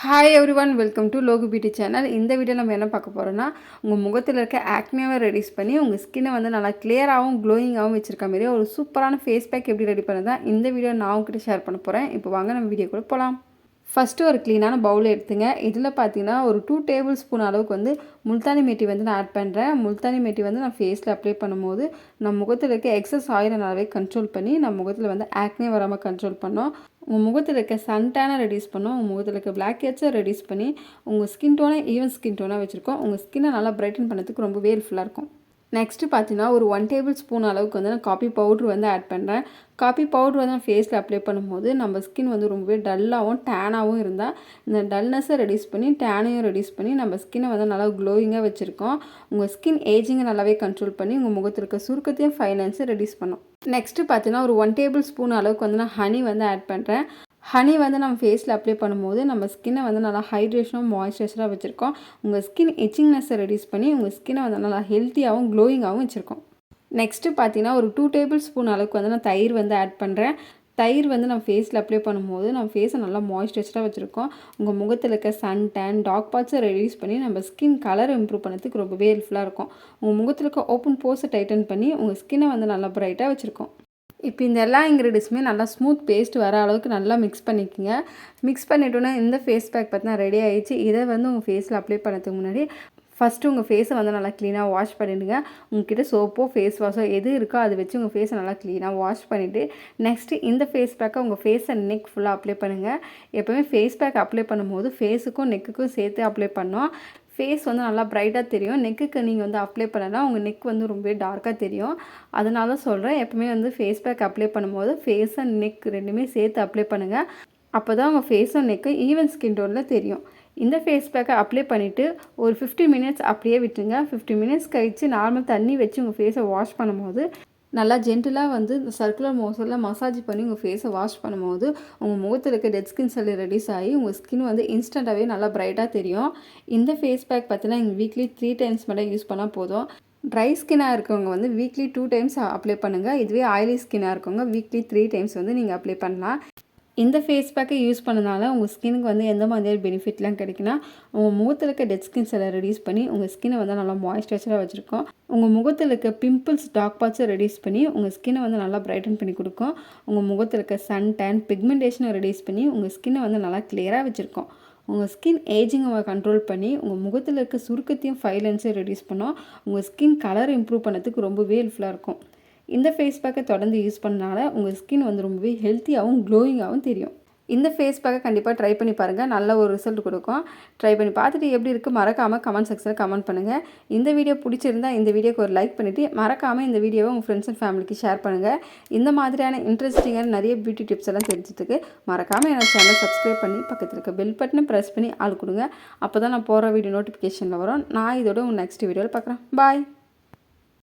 Hi everyone, welcome to Logu beauty channel. இந்த video நம்ம என்ன பார்க்க போகிறோன்னா, உங்கள் முகத்தில் இருக்க ஆக்னேவை ரெடியூஸ் பண்ணி உங்கள் ஸ்கின்னை வந்து நல்லா கிளியராகவும் க்ளோயிங்காகவும் வச்சுருக்க மாதிரி ஒரு சூப்பரான ஃபேஸ் பேக் எப்படி ரெடி பண்ணது தான் இந்த வீடியோ நான் உங்ககிட்ட ஷேர் பண்ண போகிறேன். இப்போ வாங்க நம்ம வீடியோ கூட போகலாம். ஃபஸ்ட்டு ஒரு க்ளீனான பவுல் எடுத்துங்க. இதில் பார்த்தீங்கன்னா ஒரு 2 டேபிள் ஸ்பூன் அளவுக்கு வந்து முல்தானி மெட்டி வந்து நான் ஆட் பண்ணுறேன். முல்தானி மெட்டி வந்து நான் ஃபேஸில் அப்ளை பண்ணும்போது நம்ம முகத்தில் இருக்க எக்ஸஸ் ஆயிலை நல்லாவே கண்ட்ரோல் பண்ணி நம்ம முகத்தில் வந்து ஆக்னே வராமல் கண்ட்ரோல் பண்ணோம். உங்கள் முகத்தில் இருக்க சன்டேனை ரெடியூஸ் பண்ணோம். உங்கள் முகத்தில் இருக்க பிளாக் ஹெட்ஸை ரெடியூஸ் பண்ணி உங்கள் ஸ்கின் டோனை ஈவன் ஸ்கின் டோனாக வச்சுருக்கோம். உங்கள் ஸ்கின்னை நல்லா பிரைட்டன் பண்ணதுக்கு ரொம்பவே ஹெல்ப்ஃபுல்லாக இருக்கும். நெக்ஸ்ட்டு பார்த்தீங்கன்னா ஒரு 1 டேபிள் ஸ்பூன் அளவுக்கு வந்து நான் காஃபி பவுட்ரு வந்து ஆட் பண்ணுறேன். காஃபி பவுட்ரு வந்து நான் ஃபேஸில் அப்ளை பண்ணும்போது நம்ம ஸ்கின் வந்து ரொம்பவே டல்லாகவும் டேனாகவும் இருந்தால் இந்த டல்னஸை ரெடியூஸ் பண்ணி டேனையும் ரெடியூஸ் பண்ணி நம்ம ஸ்கின்னை வந்து நல்லா க்ளோயிங்காக வச்சுருக்கோம். உங்கள் ஸ்கின் ஏஜிங்கை நல்லாவே கண்ட்ரோல் பண்ணி உங்கள் முகத்தில் இருக்க சுருக்கத்தையும் ஃபைனன்ஸை ரெடியூஸ் பண்ணும். நெக்ஸ்ட்டு பார்த்தீங்கன்னா ஒரு 1 டேபிள் ஸ்பூன் அளவுக்கு வந்து நான் ஹனி வந்து ஆட் பண்ணுறேன். ஹனி வந்து நம்ம ஃபேஸில் அப்ளை பண்ணும்போது நம்ம ஸ்கின்னை வந்து நல்லா ஹைட்ரேஷனும் மாய்ஸ்சரைசராக வச்சுருக்கோம். உங்கள் ஸ்கின் இச்சிங்னஸை ரெடியூஸ் பண்ணி உங்கள் ஸ்கின்னை வந்து நல்லா ஹெல்த்தியாகவும் க்ளோயிங்காகவும் வச்சுருக்கோம். நெக்ஸ்ட்டு பார்த்தீங்கன்னா ஒரு 2 டேபிள் ஸ்பூன் அளவுக்கு வந்து நான் தயிர் வந்து ஆட் பண்ணுறேன். தயிர் வந்து நம்ம ஃபேஸில் அப்ளை பண்ணும்போது நம்ம ஃபேஸை நல்லா மாய்ஸ்சரைசராக வச்சுருக்கோம். உங்கள் முகத்தில் இருக்க சன் டேன் டார்க் பார்ட்ஸை ரெடியூஸ் பண்ணி நம்ம ஸ்கின் கலர் இம்ப்ரூவ் பண்ணுறதுக்கு ரொம்பவே ஹெல்ப்ஃபுல்லாக இருக்கும். உங்கள் முகத்தில் இருக்க ஓப்பன் போர்ஸை டைட்டன் பண்ணி உங்கள் ஸ்கின்னை வந்து நல்லா பிரைட்டாக வச்சுருக்கோம். இப்போ இந்த எல்லா இன்க்ரீடியன்ஸுமே நல்லா ஸ்மூத் பேஸ்ட் வர அளவுக்கு நல்லா மிக்ஸ் பண்ணிக்கோங்க. மிக்ஸ் பண்ணிட்டோன்னா இந்த ஃபேஸ் பேக் பார்த்தீங்கன்னா ரெடி ஆகிடுச்சு. இதை வந்து உங்கள் ஃபேஸில் அப்ளை பண்ணுறதுக்கு முன்னாடி ஃபஸ்ட்டு உங்கள் ஃபேஸை வந்து நல்லா க்ளீனாக வாஷ் பண்ணிவிடுங்க. உங்கள்கிட்ட சோப்போ ஃபேஸ் வாஷோ எது இருக்கோ அதை வச்சு உங்கள் ஃபேஸை நல்லா க்ளீனாக வாஷ் பண்ணிவிட்டு நெக்ஸ்ட்டு இந்த ஃபேஸ் பேக்கை உங்கள் ஃபேஸை நெக் ஃபுல்லாக அப்ளை பண்ணுங்கள். எப்போவுமே ஃபேஸ் பேக் அப்ளை பண்ணும்போது ஃபேஸுக்கும் நெக்குக்கும் சேர்த்து அப்ளை பண்ணோம். ஃபேஸ் வந்து நல்லா ப்ரைட்டாக தெரியும். நெக்குக்கு நீங்கள் வந்து அப்ளை பண்ணனா உங்கள் நெக் வந்து ரொம்ப டார்க்காக தெரியும். அதனால சொல்கிறேன், எப்பவுமே வந்து ஃபேஸ் பேக் அப்ளை பண்ணும்போது ஃபேஸ் அண்ட் நெக் ரெண்டுமே சேர்த்து அப்ளை பண்ணுங்கள். அப்போ தான் உங்கள் ஃபேஸும் நெக்கு ஈவன் ஸ்கின் டோனில் தெரியும். இந்த ஃபேஸ் பேக்கை அப்ளை பண்ணிவிட்டு ஒரு 15 மினிட்ஸ் அப்படியே விட்டுருங்க. 15 மினிட்ஸ் கழித்து நார்மல் தண்ணி வச்சு உங்கள் ஃபேஸை வாஷ் பண்ணும்போது நல்லா ஜென்டிலாக வந்து இந்த சர்க்குலர் மோஷனில் மசாஜ் பண்ணி உங்கள் ஃபேஸை வாஷ் பண்ணும்போது உங்கள் முகத்தில் இருக்க டெட் ஸ்கின் செல் ரெடியூஸ் ஆகி உங்கள் ஸ்கின் வந்து இன்ஸ்டண்ட்டாகவே நல்லா பிரைட்டாக தெரியும். இந்த ஃபேஸ் பேக் பார்த்தீங்கன்னா எங்கள் வீக்லி 3 டைம்ஸ் மட்டும் யூஸ் பண்ணால் போதும். ட்ரை ஸ்கின்னாக இருக்கவங்க வந்து வீக்லி 2 டைம்ஸ் அப்ளை பண்ணுங்கள். இதுவே ஆயிலி ஸ்கின்னாக இருக்கவங்க வீக்லி 3 டைம்ஸ் வந்து நீங்கள் அப்ளை பண்ணலாம். இந்த ஃபேஸ் பேக்கை யூஸ் பண்ணனால உங்கள் ஸ்கினுக்கு வந்து எந்த மாதிரியான பெனிஃபிட்லாம் கிடைக்குன்னா, உங்கள் முகத்தில் இருக்க டெட் ஸ்கின் செல்லை ரெடியூஸ் பண்ணி உங்கள் ஸ்கின்னை வந்து நல்லா மாய்ஸ்சரைசராக வச்சுருக்கோம். உங்கள் முகத்தில் இருக்க பிம்பிள்ஸ் டார்க் பார்ட்ஸை ரெடியூஸ் பண்ணி உங்கள் ஸ்கின்னை வந்து நல்லா பிரைட்டன் பண்ணி கொடுக்கும். உங்கள் முகத்தில் இருக்க சன் டேன் பிக்மெண்டேஷனை ரெடியூஸ் பண்ணி உங்கள் ஸ்கின்னை வந்து நல்லா கிளியராக வச்சுருக்கோம். உங்கள் ஸ்கின் ஏஜிங்கை கண்ட்ரோல் பண்ணி உங்கள் முகத்தில் இருக்க சுருக்கத்தையும் ஃபைலன்ஸையும் ரெடியூஸ் பண்ணோம். உங்கள் ஸ்கின் கலர் இம்ப்ரூவ் பண்ணதுக்கு ரொம்பவே ஹெல்ப்ஃபுல்லாக இருக்கும். இந்த ஃபேஸ் பேக்கை தொடர்ந்து யூஸ் பண்ணனால உங்கள் ஸ்கின் வந்து ரொம்பவே ஹெல்த்தியாகவும் க்ளோயிங்காகவும் தெரியும். இந்த ஃபேஸ் பேக்கை கண்டிப்பாக ட்ரை பண்ணி பாருங்கள். நல்ல ஒரு ரிசல்ட் கொடுக்கும். ட்ரை பண்ணி பார்த்துட்டு எப்படி இருக்குது மறக்காமல் கமெண்ட் செக்ஷனில் கமெண்ட் பண்ணுங்கள். இந்த வீடியோ பிடிச்சிருந்தால் இந்த வீடியோக்கு ஒரு லைக் பண்ணிவிட்டு மறக்காமல் இந்த வீடியோவை உங்கள் ஃப்ரெண்ட்ஸ் அண்ட் ஃபேமிலிக்கு ஷேர் பண்ணுங்கள். இந்த மாதிரியான இன்ட்ரெஸ்டிங்கான நிறைய பியூட்டி டிப்ஸ் எல்லாம் தெரிஞ்சதுக்கு மறக்காமல் என்னோட சேனலை சப்ஸ்கிரைப் பண்ணி பக்கத்தில் இருக்க பெல் பட்டனை ப்ரெஸ் பண்ணி ஆள் கொடுங்க. அப்போ தான் நான் போகிற வீடியோ நோட்டிஃபிகேஷனில் வரும். நான் இதோட உங்கள் நெக்ஸ்ட் வீடியோவில் பார்க்குறேன். பாய்.